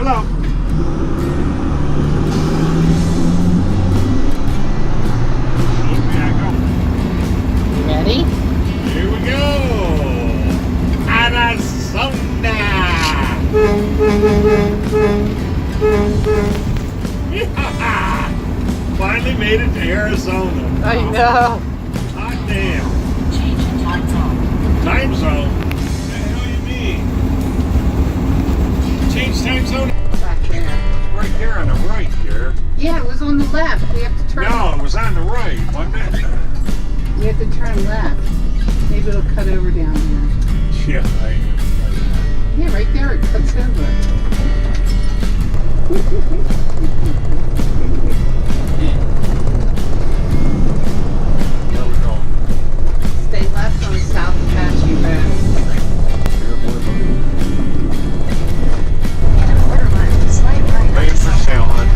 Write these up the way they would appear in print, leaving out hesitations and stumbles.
up. You ready? Here we go. Arizona. Finally made it to Arizona. I know. Hot damn. Change in time zone. Time zone? What the hell you mean? Change time zone? Back there. Right there on the right there. Yeah, it was on the left. We have to turn. No, it was on the right, wasn't it? We have to turn left. Maybe it'll cut over down here. Yeah, Yeah, right there it cuts over. Where we going? Stay left on South Apache Road. Waiting for sale, hon.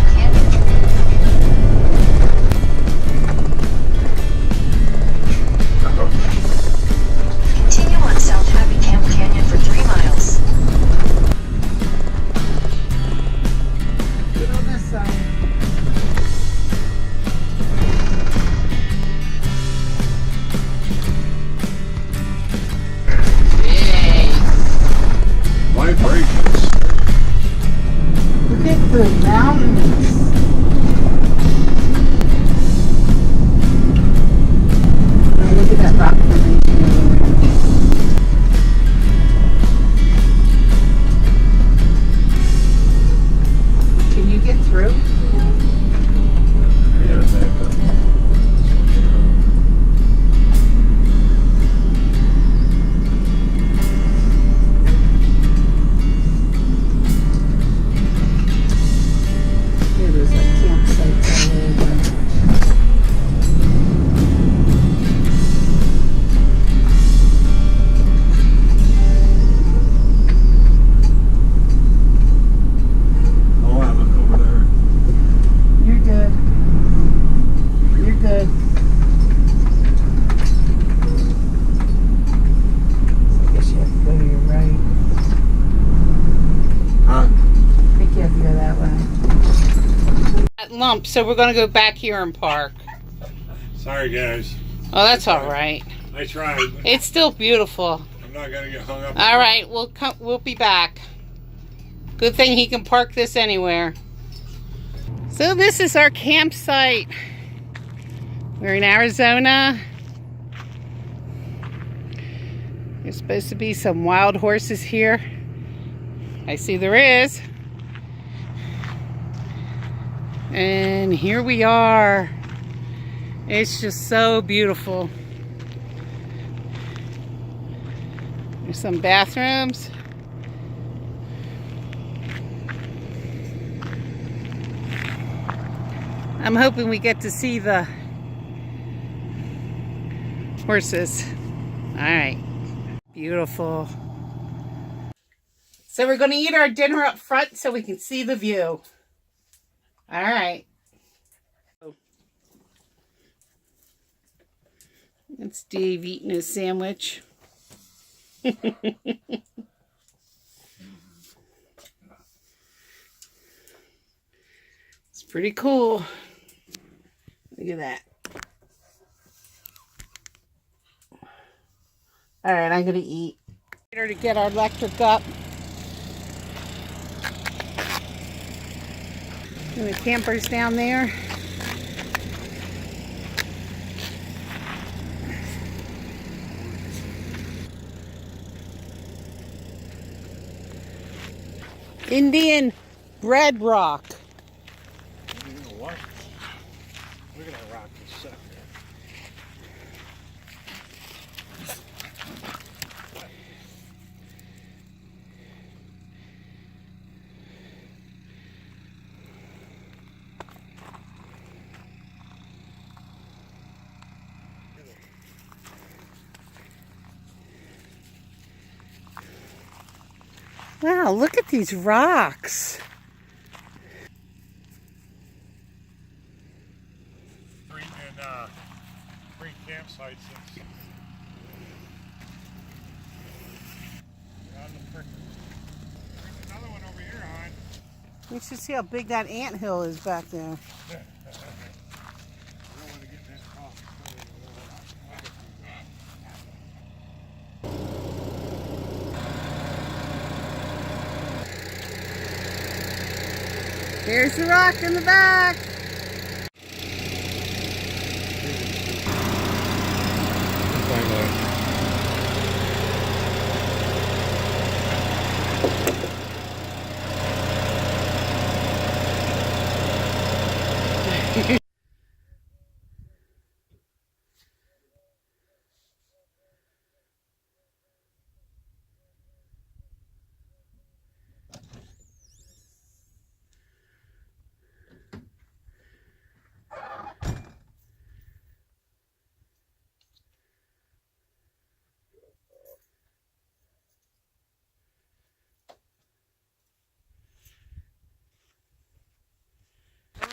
Continue on South Happy Camp Canyon for 3 miles. Get on this side. Vibrations. Look at the mountains. Oh, look at that rock formation over there. Can you get through? I gotta back up. Yeah, there's like campsites all over. Oh, I look over there. You're good. You're good. I guess you have to go to your right. Huh? I think you have to go that way. That lump, so we're going to go back here and park. Sorry, guys. Oh, that's all right. I tried. But It's still beautiful. I'm not gonna get hung up. All right, we'll be back. Good thing he can park this anywhere. So this is our campsite. We're in Arizona. There's supposed to be some wild horses here. I see there is. And here we are. It's just so beautiful. There's some bathrooms. I'm hoping we get to see the horses. All right. Beautiful. So we're going to eat our dinner up front so we can see the view. All right. That's Dave eating his sandwich. It's pretty cool. Look at that. All right, I'm going to eat. To get our electric up. And the camper's down there. Indian bread rock. You know what? Look at that rock this sucker. Wow, look at these rocks. Free campsites. On the frickin'. There's another one over here, hon. You should see how big that anthill is back there. I don't want to get in that coffee. Here's the rock in the back.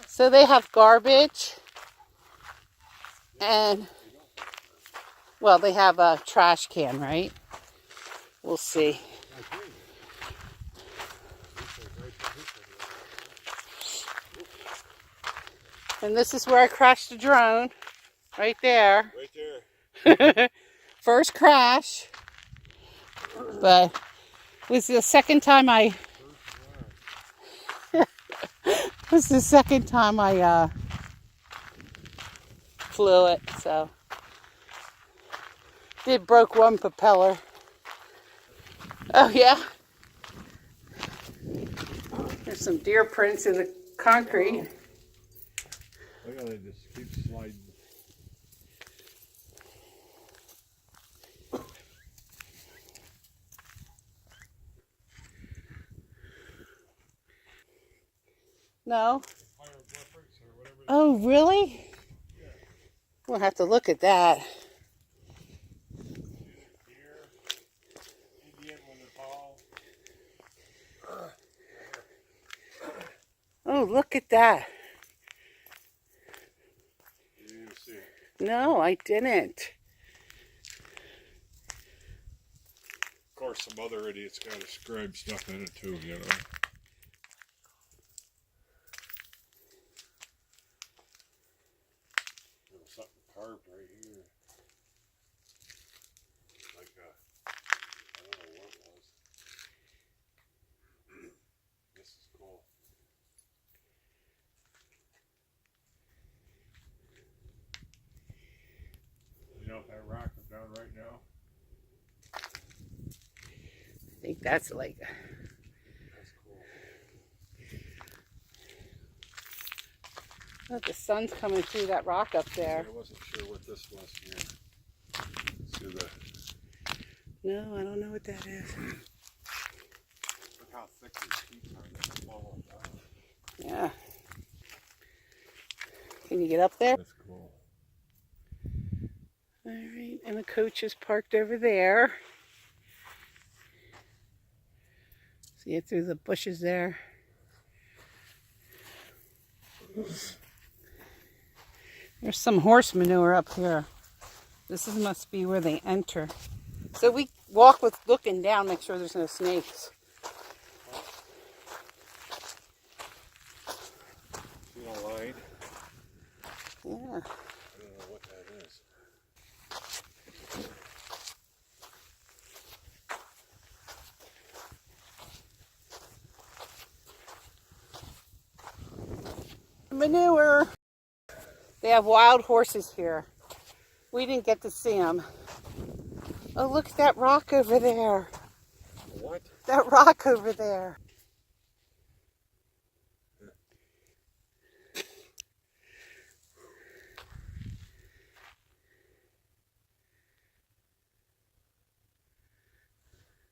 So they have garbage and, well, they have a trash can, right? We'll see. And this is where I crashed the drone, right there. Right there. First crash, but it was the second time I flew it, so did broke one propeller. Oh yeah, there's some deer prints in the concrete. Look at it, just keep sliding. No. Oh really? We'll have to look at that. Oh, look at that. You didn't see it. No, I didn't. Of course, some other idiot's got to scribe stuff in it too, you know. There was something carved right here. Like I don't know what it was. This is cool. You know if that rock is down right now? I think that's like, That's cool. oh, the sun's coming through that rock up there. I wasn't sure what this was here. See the. No, I don't know what that is. Look how thick these peaks are. They're falling down. Yeah. Can you get up there? That's cool. All right, and the coach is parked over there. See it through the bushes there. There's some horse manure up here. This must be where they enter. So we walk with looking down, make sure there's no snakes. See the line? Yeah. I don't know what that is. Manure. They have wild horses here. We didn't get to see them. Oh, look at that rock over there. What? That rock over there.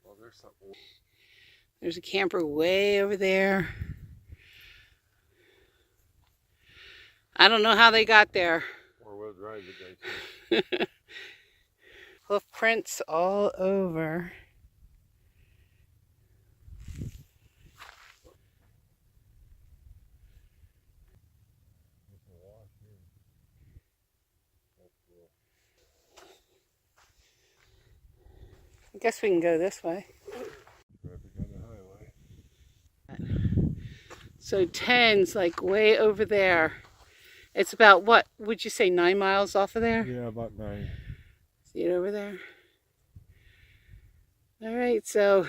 Oh, there's something. There's a camper way over there. I don't know how they got there. Four-wheel drive the guy too. Hoof prints all over. I guess we can go this way. Traffic on the highway. So 10's like way over there. It's about, what would you say, 9 miles off of there? Yeah, about 9. See it over there? All right, so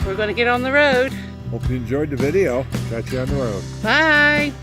we're going to get on the road. Hope you enjoyed the video. Catch you on the road. Bye.